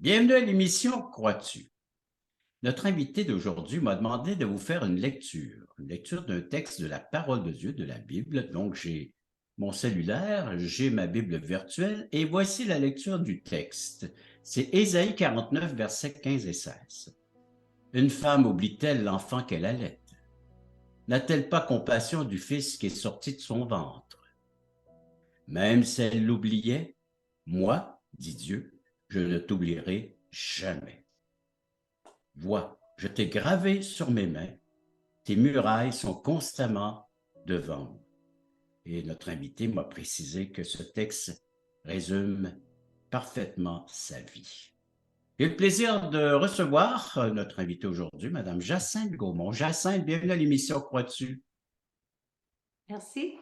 Bienvenue à l'émission Crois-tu? Notre invité d'aujourd'hui m'a demandé de vous faire une lecture d'un texte de la parole de Dieu, de la Bible. Donc, j'ai mon cellulaire, j'ai ma Bible virtuelle et voici la lecture du texte. C'est Ésaïe 49, versets 15 et 16. Une femme oublie-t-elle l'enfant qu'elle allait? N'a-t-elle pas compassion du fils qui est sorti de son ventre? Même si elle l'oubliait, moi, dit Dieu, je ne t'oublierai jamais. Vois, je t'ai gravé sur mes mains, tes murailles sont constamment devant nous. Et notre invité m'a précisé que ce texte résume parfaitement sa vie. J'ai le plaisir de recevoir notre invité aujourd'hui, Mme Jacinthe Gaumont. Jacinthe, bienvenue à l'émission Crois-tu? Merci.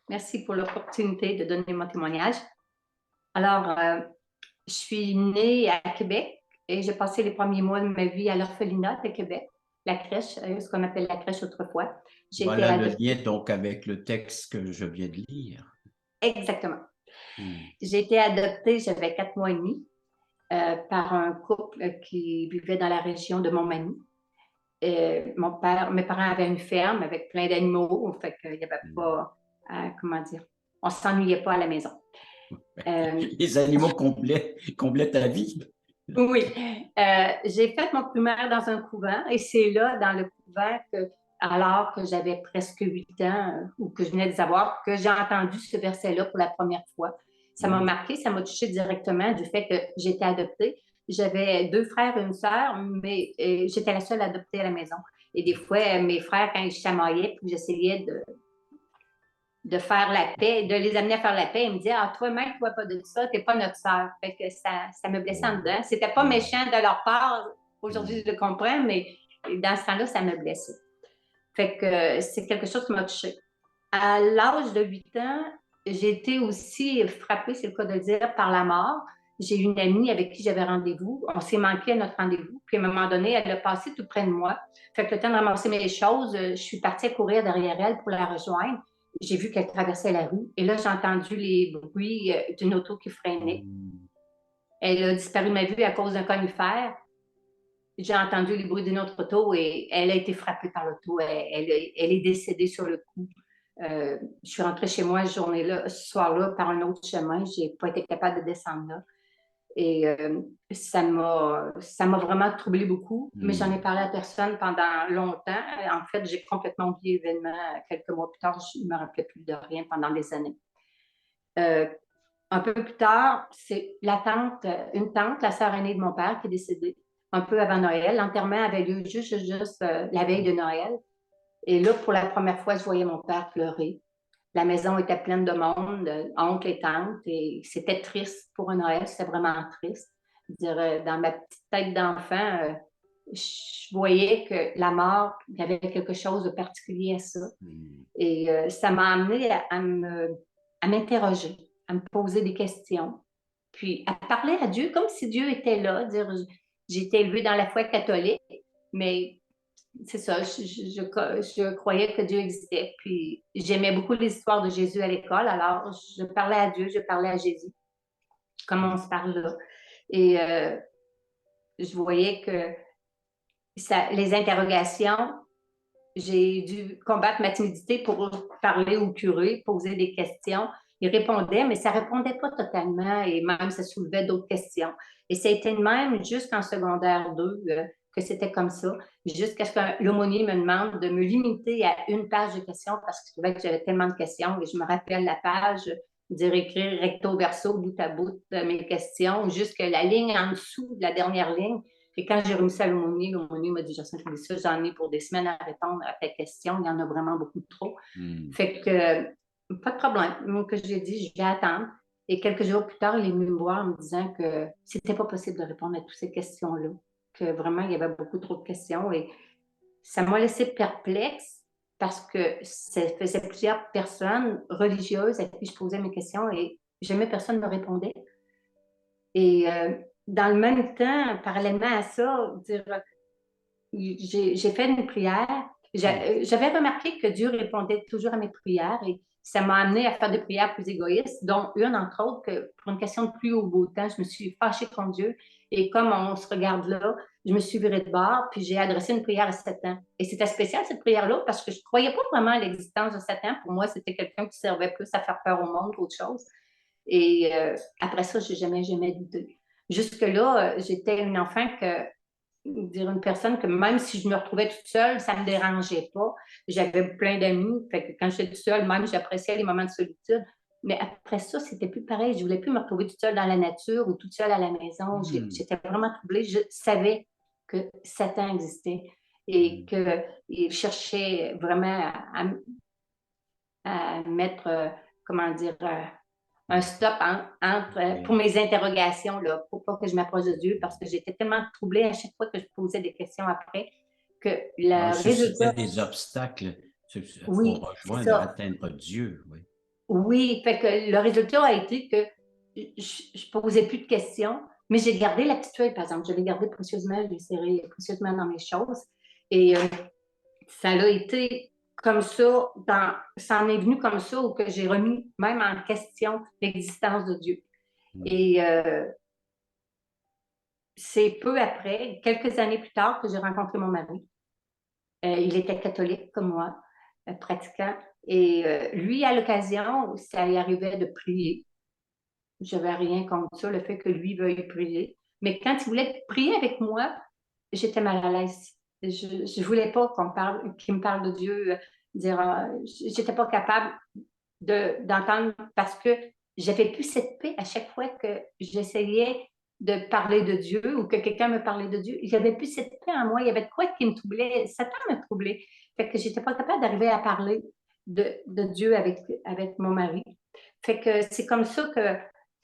Merci pour l'opportunité de donner mon témoignage. Alors, je suis née à Québec et j'ai passé les premiers mois de ma vie à l'orphelinat de Québec, la crèche, ce qu'on appelle la crèche autrefois. Voilà le lien donc avec le texte que je viens de lire. Exactement. J'ai été adoptée, j'avais 4 mois et demi, par un couple qui vivait dans la région de Montmagny. Mes parents avaient une ferme avec plein d'animaux, fait qu'il n'y avait pas, comment dire, on ne s'ennuyait pas à la maison. Les animaux complètent ta vie. Oui, j'ai fait mon primaire dans un couvent et c'est là, dans le couvent, alors que j'avais presque 8 ans ou que je venais de savoir, que j'ai entendu ce verset-là pour la première fois. Ça m'a marqué, ça m'a touché directement du fait que j'étais adoptée. J'avais 2 frères et une sœur, mais j'étais la seule adoptée à la maison. Et des fois, mes frères, quand ils chamaillaient, puis j'essayais de faire la paix, de les amener à faire la paix. Ils me disaient, ah, toi, mec, toi, pas de ça, t'es pas notre sœur. Fait que ça me blessait en dedans. C'était pas méchant de leur part. Aujourd'hui, je le comprends, mais dans ce temps-là, ça me blessait. Fait que c'est quelque chose qui m'a touchée. À l'âge de 8 ans, j'ai été aussi frappée, c'est le cas de le dire, par la mort. J'ai une amie avec qui j'avais rendez-vous. On s'est manqué à notre rendez-vous. Puis à un moment donné, elle a passé tout près de moi. Fait que le temps de ramasser mes choses, je suis partie à courir derrière elle pour la rejoindre. J'ai vu qu'elle traversait la rue. Et là, j'ai entendu les bruits d'une auto qui freinait. Elle a disparu de ma vue à cause d'un conifère. J'ai entendu les bruits d'une autre auto et elle a été frappée par l'auto. Elle est décédée sur le coup. Je suis rentrée chez moi ce soir-là par un autre chemin. Je n'ai pas été capable de descendre là. Et ça m'a vraiment troublée beaucoup, mais j'en ai parlé à personne pendant longtemps. En fait, j'ai complètement oublié l'événement. Quelques mois plus tard, je ne me rappelais plus de rien pendant des années. Un peu plus tard, c'est une tante, la sœur aînée de mon père, qui est décédée un peu avant Noël. L'enterrement avait lieu juste la veille de Noël. Et là, pour la première fois, je voyais mon père pleurer. La maison était pleine de monde, oncles et tantes, et c'était triste pour un Noël, c'était vraiment triste. Dans ma petite tête d'enfant, je voyais que la mort, il y avait quelque chose de particulier à ça. Et ça m'a amené à m'interroger, à me poser des questions, puis à parler à Dieu comme si Dieu était là. J'ai été élevée dans la foi catholique, mais c'est ça, je croyais que Dieu existait. Puis j'aimais beaucoup les histoires de Jésus à l'école, alors je parlais à Dieu, je parlais à Jésus, comme on se parle là. Et je voyais que les interrogations, j'ai dû combattre ma timidité pour parler au curé, poser des questions. Il répondait, mais ça ne répondait pas totalement et même ça soulevait d'autres questions. Et ça a été de même jusqu'en secondaire 2 que c'était comme ça, jusqu'à ce que l'aumônier me demande de me limiter à une page de questions parce qu'il trouvait que j'avais tellement de questions et je me rappelle la page, dire écrire recto verso, bout à bout mes questions, jusqu'à la ligne en dessous de la dernière ligne. Et quand j'ai remis ça à l'aumônier m'a dit, Jacinthe, ça, j'en ai pour des semaines à répondre à tes questions. Il y en a vraiment beaucoup trop. Fait que, pas de problème. Donc, j'ai dit, je vais attendre. Et quelques jours plus tard, il est venu me voir en me disant que c'était pas possible de répondre à toutes ces questions-là, que vraiment, il y avait beaucoup trop de questions. Et ça m'a laissé perplexe parce que ça faisait plusieurs personnes religieuses à qui je posais mes questions et jamais personne ne me répondait. Et dans le même temps, parallèlement à ça, j'ai fait une prière. J'avais remarqué que Dieu répondait toujours à mes prières et ça m'a amené à faire des prières plus égoïstes, dont une, entre autres, que pour une question de pluie au beau temps, je me suis fâchée contre Dieu. Et comme on se regarde là, je me suis virée de bord, puis j'ai adressé une prière à Satan. Et c'était spécial, cette prière-là, parce que je ne croyais pas vraiment à l'existence de Satan. Pour moi, c'était quelqu'un qui servait plus à faire peur au monde qu'autre chose. Et après ça, je n'ai jamais douté. Jusque-là, j'étais une enfant que, dire une personne que même si je me retrouvais toute seule, ça ne me dérangeait pas. J'avais plein d'amis, fait que quand j'étais toute seule, même j'appréciais les moments de solitude. Mais après ça, c'était plus pareil. Je voulais plus me retrouver toute seule dans la nature ou toute seule à la maison. J'étais vraiment troublée. Je savais que Satan existait et qu'il cherchait vraiment à mettre, comment dire, un stop pour mes interrogations, là, pour pas que je m'approche de Dieu, parce que j'étais tellement troublée à chaque fois que je posais des questions après que le Suscitait résultat... des obstacles Oui, pour c'est rejoindre, ça. atteindre Dieu. Oui. Oui, fait que le résultat a été que je posais plus de questions, mais j'ai gardé la petite feuille, par exemple. Je l'ai gardée précieusement, je l'ai serrée précieusement dans mes choses. Et ça a été comme ça, ça en est venu comme ça, où que j'ai remis même en question l'existence de Dieu. Et c'est peu après, quelques années plus tard, que j'ai rencontré mon mari. Il était catholique comme moi, pratiquant. Et lui, à l'occasion, ça lui arrivait de prier. Je n'avais rien contre ça, le fait que lui veuille prier. Mais quand il voulait prier avec moi, j'étais mal à l'aise. Je ne voulais pas qu'il me parle de Dieu, j'étais pas capable d'entendre parce que j'avais plus cette paix à chaque fois que j'essayais de parler de Dieu ou que quelqu'un me parlait de Dieu. J'avais plus cette paix en moi. Il y avait de quoi qui me troublait. Satan me troublait. Fait que j'étais pas capable d'arriver à parler de Dieu avec mon mari. Fait que c'est comme ça que,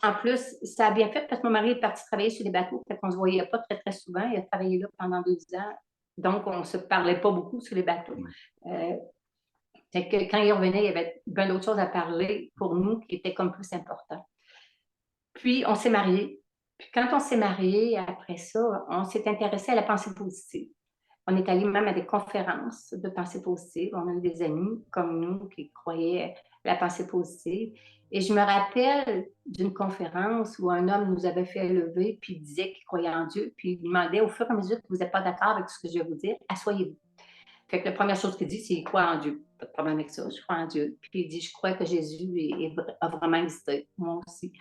en plus, ça a bien fait parce que mon mari est parti travailler sur les bateaux. Fait qu'on se voyait pas très, très souvent. Il a travaillé là pendant 2 ans. Donc, on se parlait pas beaucoup sur les bateaux. Fait que quand il revenait, il y avait bien d'autres choses à parler pour nous qui étaient comme plus importantes. Puis, on s'est mariés. Puis, quand on s'est mariés, après ça, on s'est intéressé à la pensée positive. On est allé même à des conférences de pensée positive. On a eu des amis comme nous qui croyaient à la pensée positive. Et je me rappelle d'une conférence où un homme nous avait fait lever, puis il disait qu'il croyait en Dieu, puis il demandait au fur et à mesure que vous n'êtes pas d'accord avec ce que je vais vous dire, asseyez-vous. Fait que la première chose qu'il dit, c'est qu'il croit en Dieu. Pas de problème avec ça, je crois en Dieu. Puis il dit, je crois que Jésus a vraiment existé, moi aussi.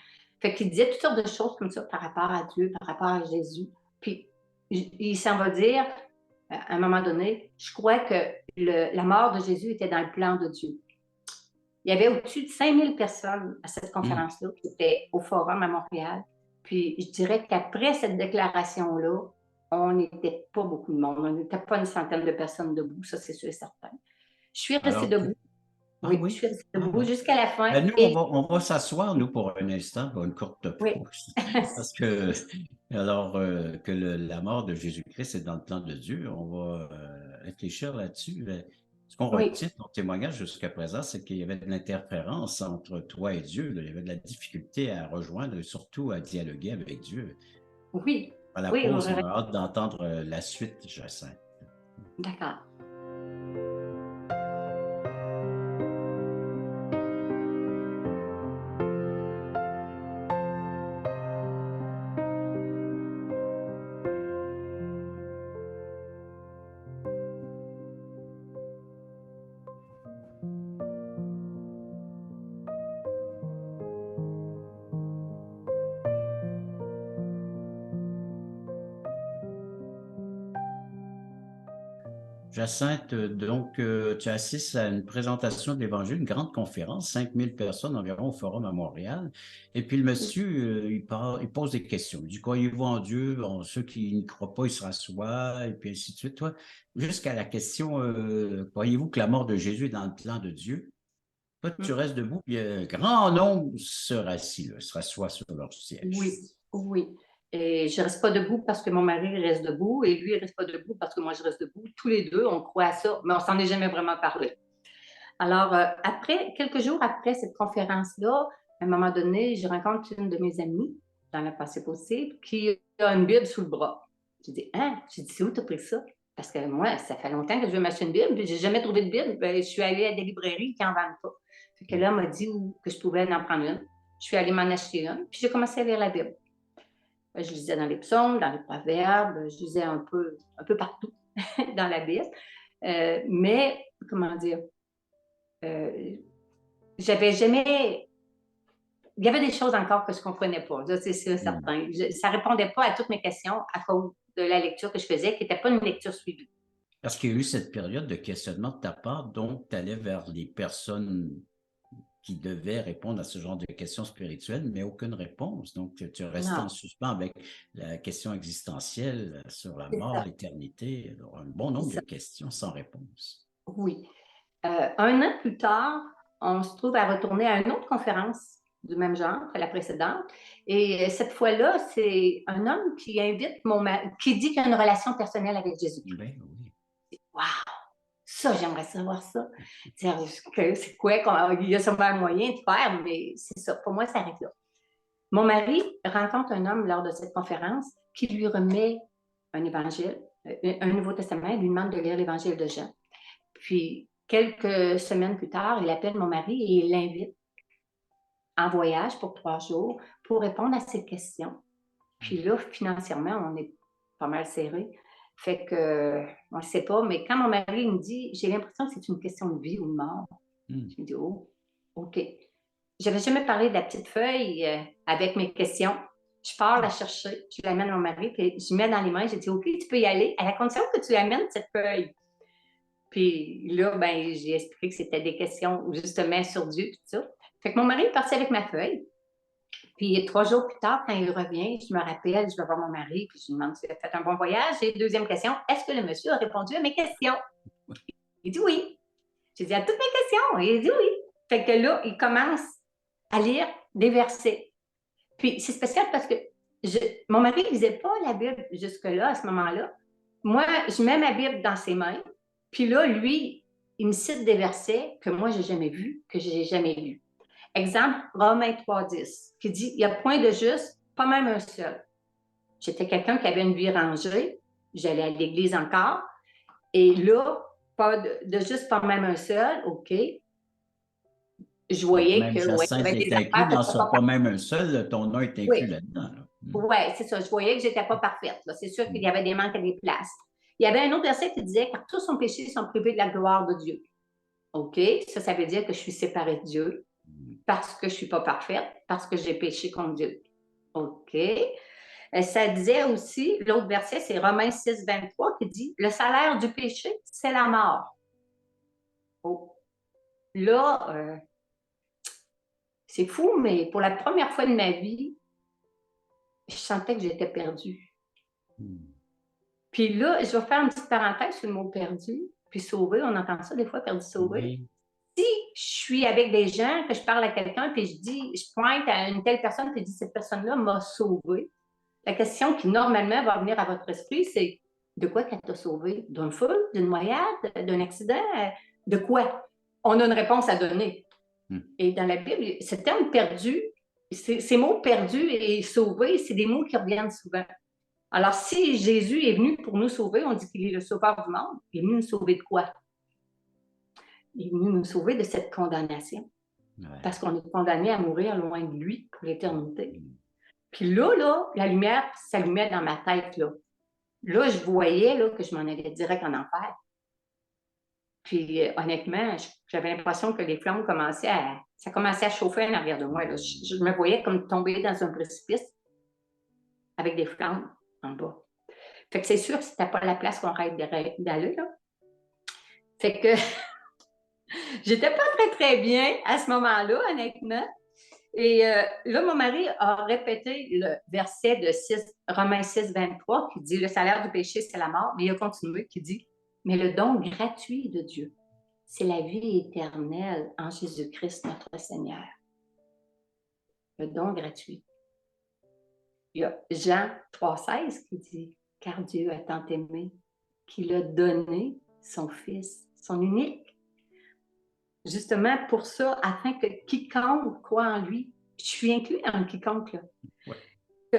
Fait qu'il disait toutes sortes de choses comme ça par rapport à Dieu, par rapport à Jésus. Puis il s'en va dire, à un moment donné, je crois que la mort de Jésus était dans le plan de Dieu. Il y avait au-dessus de 5000 personnes à cette conférence-là qui étaient au Forum à Montréal. Puis je dirais qu'après cette déclaration-là, on n'était pas beaucoup de monde. On n'était pas une centaine de personnes debout, ça c'est sûr et certain. Je suis restée Alors, debout. ah Oui, je oui. suis restée Ah debout bon. jusqu'à la fin. Ben, nous, Et on va s'asseoir, nous, pour un instant, pour une courte oui, pause. Parce que, alors, que la mort de Jésus-Christ est dans le plan de Dieu, on va réfléchir là-dessus. Ce qu'on oui, retient de ton témoignage jusqu'à présent, c'est qu'il y avait de l'interférence entre toi et Dieu. Là. Il y avait de la difficulté à rejoindre et surtout à dialoguer avec Dieu. oui, À la oui, pause, on a hâte d'entendre la suite, Jacinthe. d'accord. Jacinthe, donc, tu assistes à une présentation de l'Évangile, une grande conférence, 5000 personnes environ au Forum à Montréal. Et puis le monsieur, il pose des questions. Il dit, croyez-vous en Dieu? Bon, ceux qui n'y croient pas, ils se rassoient, et puis ainsi de suite. Toi, jusqu'à la question, croyez-vous que la mort de Jésus est dans le plan de Dieu? Toi, tu restes debout, puis un grand nombre se rassit, là, se rassoit sur leur siège. Oui, oui. Et je ne reste pas debout parce que mon mari reste debout et lui, il ne reste pas debout parce que moi, je reste debout. Tous les deux, on croit à ça, mais on ne s'en est jamais vraiment parlé. Alors, quelques jours après cette conférence-là, à un moment donné, je rencontre une de mes amies dans la pensée possible qui a une Bible sous le bras. Je dis, hein? Je dis, c'est où tu as pris ça? Parce que moi, ça fait longtemps que je veux m'acheter une Bible, puis je n'ai jamais trouvé de Bible. Ben, je suis allée à des librairies qui n'en vendent pas. Fait que là, elle m'a dit que je pouvais en prendre une. Je suis allée m'en acheter une, puis j'ai commencé à lire la Bible. Je lisais dans les psaumes, dans les proverbes, je lisais un peu partout dans la Bible. Mais, comment dire, j'avais jamais... Il y avait des choses encore que je ne comprenais pas, c'est certain. Ça ne répondait pas à toutes mes questions à cause de la lecture que je faisais, qui n'était pas une lecture suivie. Parce qu'il y a eu cette période de questionnement de ta part, donc tu allais vers les personnes qui devaient répondre à ce genre de questions spirituelles, mais aucune réponse. Donc, tu restais en suspens avec la question existentielle sur la mort, l'éternité, un bon nombre de questions sans réponse. Oui. 1 an plus tard, on se trouve à retourner à une autre conférence du même genre que la précédente. Et cette fois-là, c'est un homme qui invite qui dit qu'il a une relation personnelle avec Jésus-Christ. Ben, oui. Wow! Ça, j'aimerais savoir ça. C'est quoi? Il y a sûrement un moyen de faire, mais c'est ça. Pour moi, ça arrête là. Mon mari rencontre un homme lors de cette conférence qui lui remet un évangile, un Nouveau Testament, il lui demande de lire l'évangile de Jean. Puis, quelques semaines plus tard, il appelle mon mari et il l'invite en voyage pour 3 jours pour répondre à ses questions. Puis là, financièrement, on est pas mal serré. Fait que, on ne sait pas, mais quand mon mari me dit, j'ai l'impression que c'est une question de vie ou de mort, je me dis, oh, OK. Je n'avais jamais parlé de la petite feuille avec mes questions. Je pars la chercher, je l'amène à mon mari, puis je mets dans les mains, j'ai dit, OK, tu peux y aller, à la condition que tu amènes cette feuille. Puis là, ben, j'ai expliqué que c'était des questions justement sur Dieu, tout ça. Fait que mon mari est parti avec ma feuille. Puis 3 jours plus tard, quand il revient, je me rappelle, je vais voir mon mari, puis je lui demande si il a fait un bon voyage. Et deuxième question, est-ce que le monsieur a répondu à mes questions? Il dit oui. J'ai dit à toutes mes questions. Il dit oui. Fait que là, il commence à lire des versets. Puis c'est spécial parce que mon mari ne lisait pas la Bible jusque-là, à ce moment-là. Moi, je mets ma Bible dans ses mains. Puis là, lui, il me cite des versets que moi, je n'ai jamais vus, que je n'ai jamais lus. Exemple, Romains 3,10, qui dit « Il n'y a point de juste, pas même un seul. » J'étais quelqu'un qui avait une vie rangée, j'allais à l'église encore, et là, pas de juste, pas même un seul, OK. Je voyais même que... Jacinthe est inclus dans ça, pas même un seul, ton nom est inclus là-dedans. Là. Oui, c'est ça. Je voyais que je n'étais pas parfaite. C'est sûr qu'il y avait des manques à des places. Il y avait un autre verset qui disait « Car tous sont péchés, sont privés de la gloire de Dieu. » OK, ça veut dire que je suis séparée de Dieu parce que je ne suis pas parfaite, parce que j'ai péché contre Dieu. OK. Ça disait aussi, l'autre verset, c'est Romains 6, 23, qui dit « Le salaire du péché, c'est la mort. » Oh. Là, c'est fou, mais pour la première fois de ma vie, je sentais que j'étais perdue. Puis là, je vais faire une petite parenthèse sur le mot perdu, puis sauvé, on entend ça des fois, perdu, sauvé. Oui. Si je suis avec des gens, que je parle à quelqu'un, puis je pointe à une telle personne, puis je dis cette personne-là m'a sauvé, la question qui normalement va venir à votre esprit, c'est de quoi qu'elle t'a sauvé? D'un feu, d'une noyade, d'un accident? De quoi? On a une réponse à donner. Et dans la Bible, ce terme perdu, ces mots perdu et sauvé, c'est des mots qui reviennent souvent. Alors, si Jésus est venu pour nous sauver, on dit qu'il est le sauveur du monde, il est venu nous sauver de quoi? Il est venu nous sauver de cette condamnation. Ouais. Parce qu'on est condamné à mourir loin de lui pour l'éternité. Puis là, la lumière s'allumait dans ma tête. Là, je voyais là, que je m'en allais direct en enfer. Puis honnêtement, j'avais l'impression que les flammes commençaient à chauffer en arrière de moi. Là. Je me voyais comme tomber dans un précipice avec des flammes en bas. Fait que c'est sûr que c'était pas la place qu'on rêve d'aller, là. Fait que j'étais pas très, très bien à ce moment-là, honnêtement. Et là, mon mari a répété le verset de Romains 6, 23, qui dit « Le salaire du péché, c'est la mort », mais il a continué, qui dit « Mais le don gratuit de Dieu, c'est la vie éternelle en Jésus-Christ, notre Seigneur. » Le don gratuit. Il y a Jean 3,16 qui dit « Car Dieu a tant aimé qu'il a donné son Fils, son unique. » Justement pour ça, afin que quiconque croit en lui, je suis inclus dans quiconque, là. Ouais. Que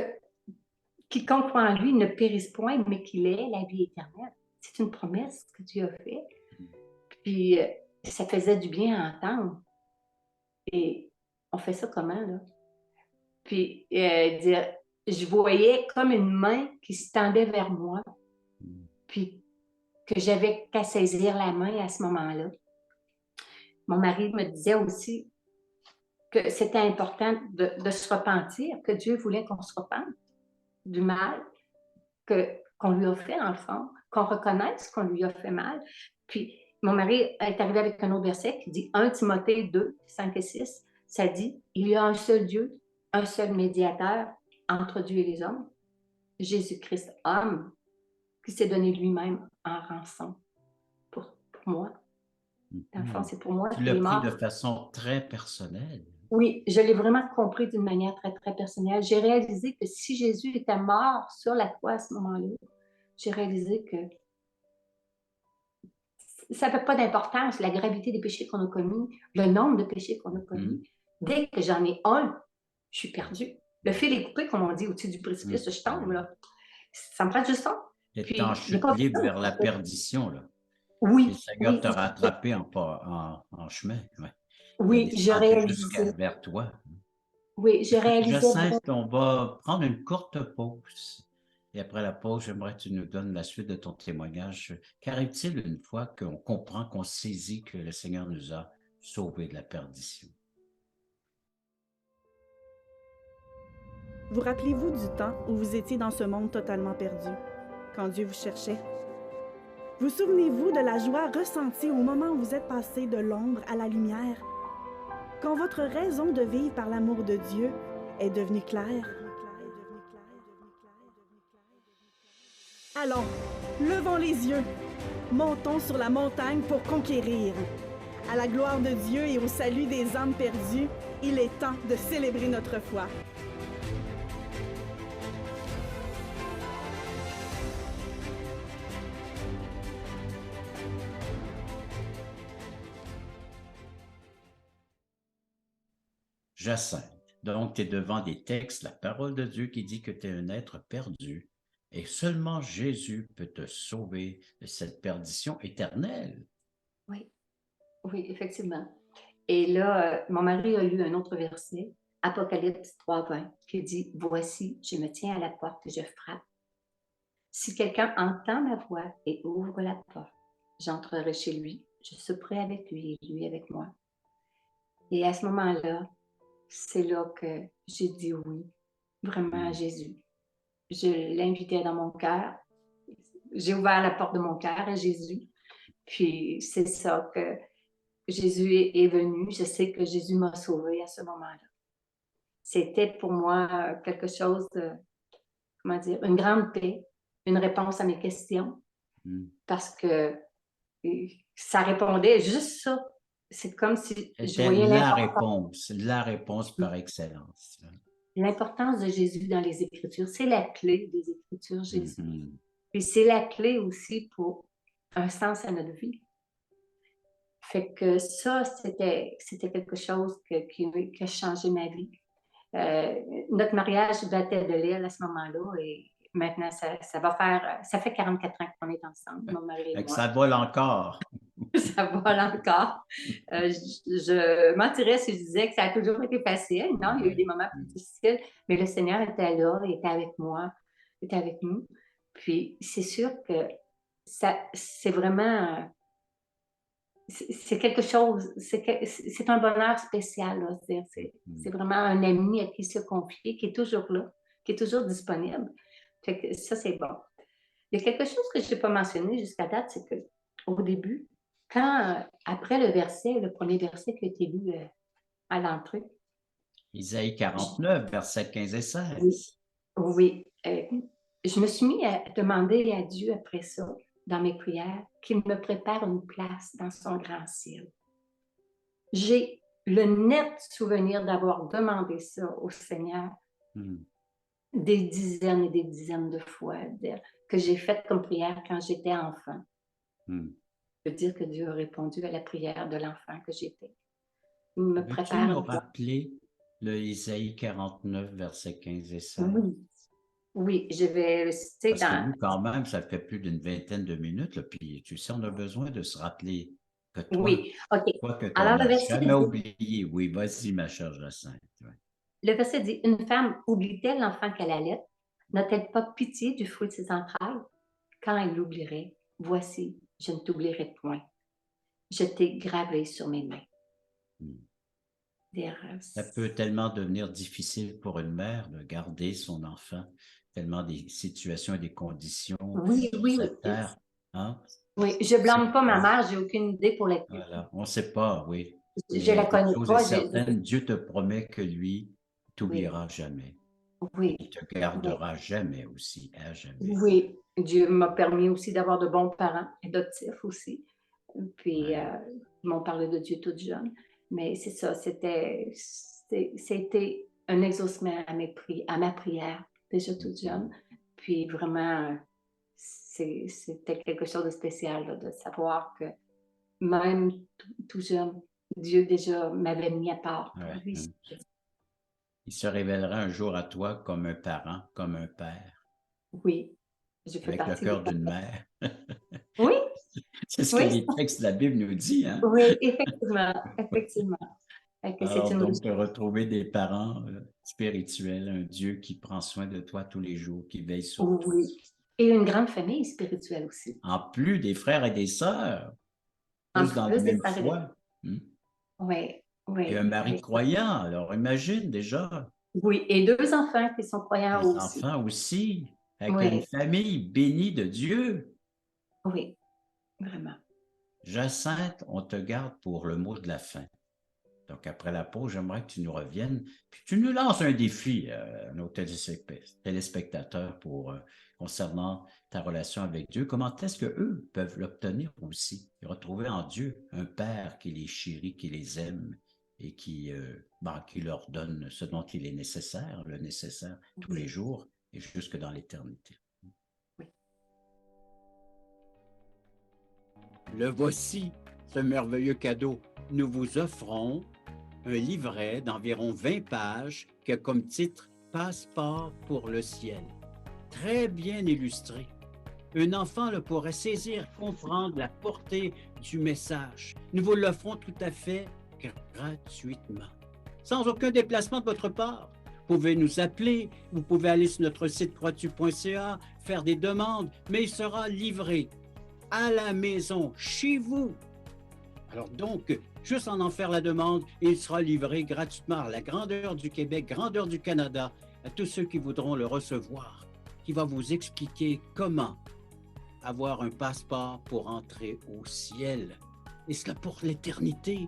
quiconque croit en lui ne périsse point, mais qu'il ait la vie éternelle. C'est une promesse que Dieu a faite. Puis ça faisait du bien à entendre. Et on fait ça comment, là? Puis, dire, je voyais comme une main qui se tendait vers moi, puis que j'avais qu'à saisir la main à ce moment-là. Mon mari me disait aussi que c'était important de se repentir, que Dieu voulait qu'on se repente du mal qu'on lui a fait, en le fond, qu'on reconnaisse qu'on lui a fait mal. Puis, mon mari est arrivé avec un autre verset qui dit 1 Timothée 2, 5 et 6, ça dit « Il y a un seul Dieu, un seul médiateur entre Dieu et les hommes, Jésus-Christ, homme, qui s'est donné lui-même en rançon pour moi. » Dans le fond, c'est pour moi Tu qu'il l'as est pris mort. de façon très personnelle. Oui, je l'ai vraiment compris d'une manière très, très personnelle. J'ai réalisé que si Jésus était mort sur la croix à ce moment-là, j'ai réalisé que ça n'avait pas d'importance, la gravité des péchés qu'on a commis, le nombre de péchés qu'on a commis. Dès que j'en ai un, je suis perdue. Le fil est coupé, comme on dit, au-dessus du précipice, je tombe, là. Ça me prend juste ça. Tu en Puis, il n'y a chute pas libre besoin. vers la perdition, là. Et le Oui, Seigneur oui, t'a rattrapé en chemin. Ouais. Il a oui, je descendu réalisais. vers toi. Oui, je Écoute, réalisais vraiment. Jacinthe, on va prendre une courte pause. Et après la pause, j'aimerais que tu nous donnes la suite de ton témoignage. Qu'arrive-t-il une fois qu'on comprend, qu'on saisit que le Seigneur nous a sauvés de la perdition? Vous rappelez-vous du temps où vous étiez dans ce monde totalement perdu, quand Dieu vous cherchait? Vous souvenez-vous de la joie ressentie au moment où vous êtes passé de l'ombre à la lumière? Quand votre raison de vivre par l'amour de Dieu est devenue claire? Allons, levons les yeux, montons sur la montagne pour conquérir. À la gloire de Dieu et au salut des âmes perdues, il est temps de célébrer notre foi. Jacinthe, donc tu es devant des textes, la parole de Dieu qui dit que tu es un être perdu et seulement Jésus peut te sauver de cette perdition éternelle. Oui, oui, effectivement. Et là, mon mari a lu un autre verset, Apocalypse 3:20, qui dit « Voici, je me tiens à la porte et je frappe. Si quelqu'un entend ma voix et ouvre la porte, j'entrerai chez lui, je souperai avec lui et lui avec moi. » Et à ce moment-là, c'est là que j'ai dit oui, vraiment à Jésus. Je l'invitais dans mon cœur. J'ai ouvert la porte de mon cœur à Jésus. Puis c'est ça que Jésus est venu. Je sais que Jésus m'a sauvée à ce moment-là. C'était pour moi quelque chose de, comment dire, une grande paix, une réponse à mes questions. Parce que ça répondait juste ça. C'est comme si je C'était voyais la réponse par excellence. l'importance de Jésus dans les Écritures. C'est la clé des Écritures, Jésus. Puis c'est la clé aussi pour un sens à notre vie. Fait que ça, c'était quelque chose qui a changé ma vie. Notre mariage battait de l'aile à ce moment-là et maintenant, ça fait 44 ans qu'on est ensemble, mon mari et moi. Ça vole encore. Ça vole encore. Je mentirais si je disais que ça a toujours été facile. Non, il y a eu des moments plus difficiles, mais le Seigneur était là, il était avec moi, il était avec nous. Puis c'est sûr que c'est vraiment, c'est quelque chose, c'est un bonheur spécial, là. C'est vraiment un ami à qui se confier, qui est toujours là, qui est toujours disponible. Fait que ça, c'est bon. Il y a quelque chose que je n'ai pas mentionné jusqu'à date, c'est qu'au début, après le premier verset qui a été lu à l'entrée. Isaïe 49, versets 15 et 16. Oui. Je me suis mis à demander à Dieu après ça, dans mes prières, qu'il me prépare une place dans son grand ciel. J'ai le net souvenir d'avoir demandé ça au Seigneur des dizaines et des dizaines de fois, que j'ai fait comme prière quand j'étais enfant. Je veux dire que Dieu a répondu à la prière de l'enfant que j'étais. Il me Peux-tu nous rappeler le Isaïe 49, versets 15 et 16? Oui, je vais citer Parce que nous, quand même, ça fait plus d'une vingtaine de minutes, là, puis tu sais, on a besoin de se rappeler que toi, Oui, OK. toi que tu Alors, le n'as verset jamais dit, oublié. Oui, vas-y, ma chère Jacinthe. Ouais. le verset dit, une femme oublie-t-elle l'enfant qu'elle allait? N'a-t-elle pas pitié du fruit de ses entrailles? Quand elle l'oublierait, voici, je ne t'oublierai point. Je t'ai gravé sur mes mains. Hmm. Dire, Ça peut tellement devenir difficile pour une mère de garder son enfant, tellement des situations et des conditions oui, sur oui, cette terre. Hein? oui. Je blâme pas ma Ouais. mère, j'ai aucune idée pour laquelle. Voilà, on ne sait pas, oui. Je la Mais une connais chose est pas. certaine, Dieu te promet que lui Oui, t'oubliera jamais. oui, Il te oui, gardera jamais aussi, à jamais. oui. Dieu m'a permis aussi d'avoir de bons parents adoptifs aussi. Puis, Ouais. ils m'ont parlé de Dieu toute jeune. Mais c'est ça, c'était un exaucement à ma prière, déjà toute jeune. Puis vraiment, c'était quelque chose de spécial là, de savoir que même tout jeune, Dieu déjà m'avait mis à part pour Ouais. lui. Il se révélera un jour à toi comme un parent, comme un père, Oui, je fais avec le partie des cœur d'une parents. mère. Oui, C'est ce que oui, les textes de la Bible nous disent, hein? oui, effectivement, effectivement. Fait que c'est Alors une donc, de richesse. retrouver des parents spirituels, un Dieu qui prend soin de toi tous les jours, qui veille sur toi. Oui. Et une grande famille spirituelle aussi. En plus des frères et des sœurs, En tous dans la plus des même frères et des... foi. Hmm. Oui, Et un oui, mari oui. croyant, alors imagine déjà, Oui, et deux enfants qui sont croyants les aussi. enfants aussi, avec une Oui, famille bénie de Dieu. oui, vraiment. Jacinthe, on te garde pour le mot de la fin. Donc, après la pause, j'aimerais que tu nous reviennes, puis tu nous lances un défi à nos téléspectateurs concernant ta relation avec Dieu. Comment est-ce qu'eux peuvent l'obtenir aussi et retrouver en Dieu un Père qui les chérit, qui les aime et qui leur donne ce dont il est nécessaire, le nécessaire tous les Oui, jours et jusque dans l'éternité. oui. Le voici, ce merveilleux cadeau. Nous vous offrons un livret d'environ 20 pages qui a comme titre Passeport pour le ciel. Très bien illustré. Un enfant le pourrait saisir, comprendre la portée du message. Nous vous l'offrons tout à fait gratuitement, sans aucun déplacement de votre part. Vous pouvez nous appeler, vous pouvez aller sur notre site croixtu.ca, faire des demandes, mais il sera livré à la maison, chez vous. Alors donc, juste en faire la demande, et il sera livré gratuitement à la grandeur du Québec, grandeur du Canada, à tous ceux qui voudront le recevoir, qui va vous expliquer comment avoir un passeport pour entrer au ciel. Et cela pour l'éternité.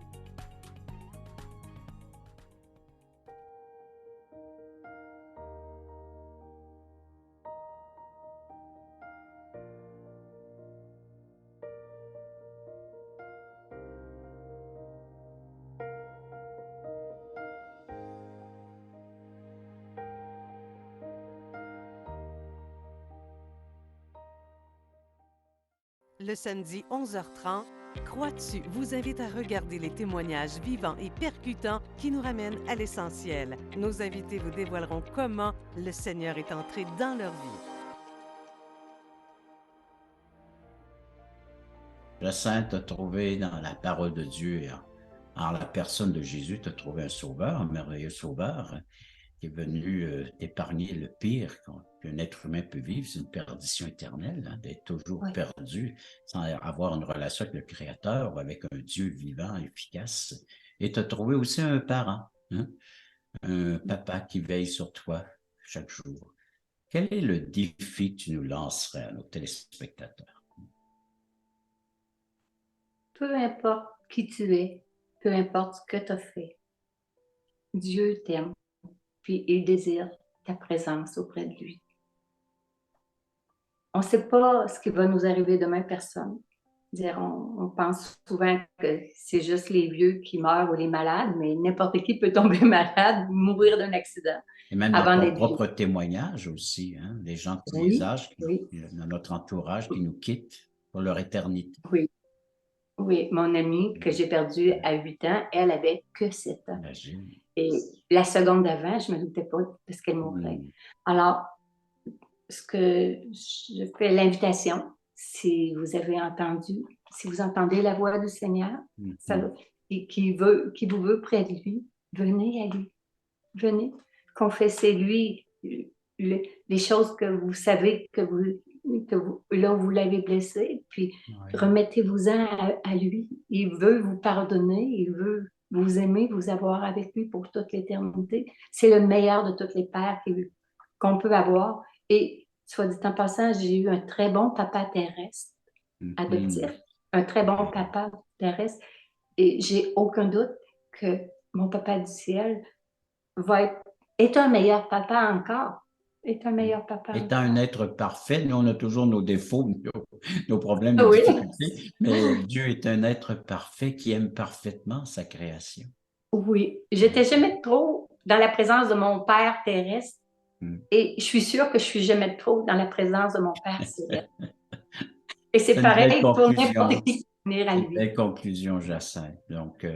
Le samedi 11h30, Croix-tu vous invite à regarder les témoignages vivants et percutants qui nous ramènent à l'essentiel. Nos invités vous dévoileront comment le Seigneur est entré dans leur vie. Jacinthe a trouvé dans la parole de Dieu et en la personne de Jésus, tu as trouvé un sauveur, un merveilleux sauveur qui est venu t'épargner le pire qu'un être humain peut vivre, c'est une perdition éternelle, hein, d'être toujours Oui. perdu sans avoir une relation avec le Créateur ou avec un Dieu vivant, efficace. Et tu as trouvé aussi un parent, hein, un papa qui veille sur toi chaque jour. Quel est le défi que tu nous lancerais à nos téléspectateurs? Peu importe qui tu es, peu importe ce que tu as fait, Dieu t'aime, puis il désire ta présence auprès de lui. On ne sait pas ce qui va nous arriver demain, personne. On pense souvent que c'est juste les vieux qui meurent ou les malades, mais n'importe qui peut tomber malade, mourir d'un accident Et même dans avant ton d'être vieux. propre témoignage aussi, hein, les gens de tous les Oui, âges, oui, dans notre entourage, qui nous quittent pour leur éternité. oui, oui. Mon amie que j'ai perdue à 8 ans, elle avait que 7 ans. Imagine. Et la seconde d'avant, je ne me doutais pas parce qu'elle mourrait. Alors, ce que je fais l'invitation, si vous avez entendu si vous entendez la voix du Seigneur, et qui vous veut près de lui, venez à lui. Venez, confessez-lui les choses que vous savez là où vous l'avez blessé, puis remettez-vous-en à lui. Il veut vous pardonner, il veut vous aimer, vous avoir avec lui pour toute l'éternité. C'est le meilleur de tous les pères qu'on peut avoir. Et, soit dit en passant, j'ai eu un très bon papa terrestre, adoptif, un très bon papa terrestre, et j'ai aucun doute que mon papa du ciel est un meilleur papa encore. Est un meilleur papa. Étant un être parfait, nous, on a toujours nos défauts, nos problèmes, nos difficultés, mais Dieu est un être parfait qui aime parfaitement sa création. Oui, j'étais jamais trop dans la présence de mon Père terrestre et je suis sûre que je suis jamais trop dans la présence de mon Père céleste. Et c'est pareil pour n'importe qui venir à lui. Belle conclusion, Jacinthe. Donc,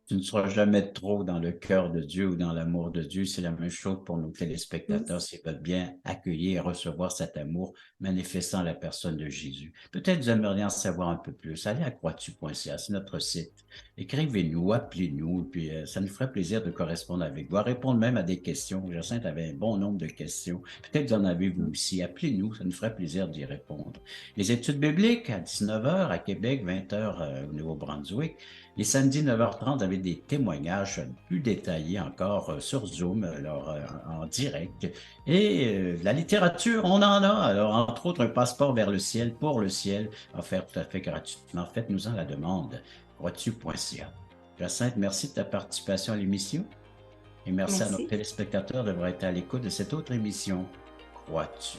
tu ne seras jamais trop dans le cœur de Dieu ou dans l'amour de Dieu. C'est la même chose pour nos téléspectateurs s'ils veulent bien accueillir et recevoir cet amour manifestant la personne de Jésus. Peut-être vous aimeriez en savoir un peu plus. Allez à croixtu.ca, c'est notre site. Écrivez-nous, appelez-nous, puis ça nous ferait plaisir de correspondre avec vous, à répondre même à des questions. Jacinthe avait un bon nombre de questions. Peut-être vous en avez vous aussi. Appelez-nous, ça nous ferait plaisir d'y répondre. Les études bibliques à 19h à Québec, 20h au Nouveau-Brunswick. Les samedis 9h30, vous avez des témoignages plus détaillés encore sur Zoom, alors en direct. Et la littérature, on en a. Alors, entre autres, un passeport vers le ciel, pour le ciel, offert tout à fait gratuitement. Faites-nous-en la demande. croixtu.ca. Jacinthe, merci de ta participation à l'émission. Et merci à nos téléspectateurs d'avoir été à l'écoute de cette autre émission. Croix-tu?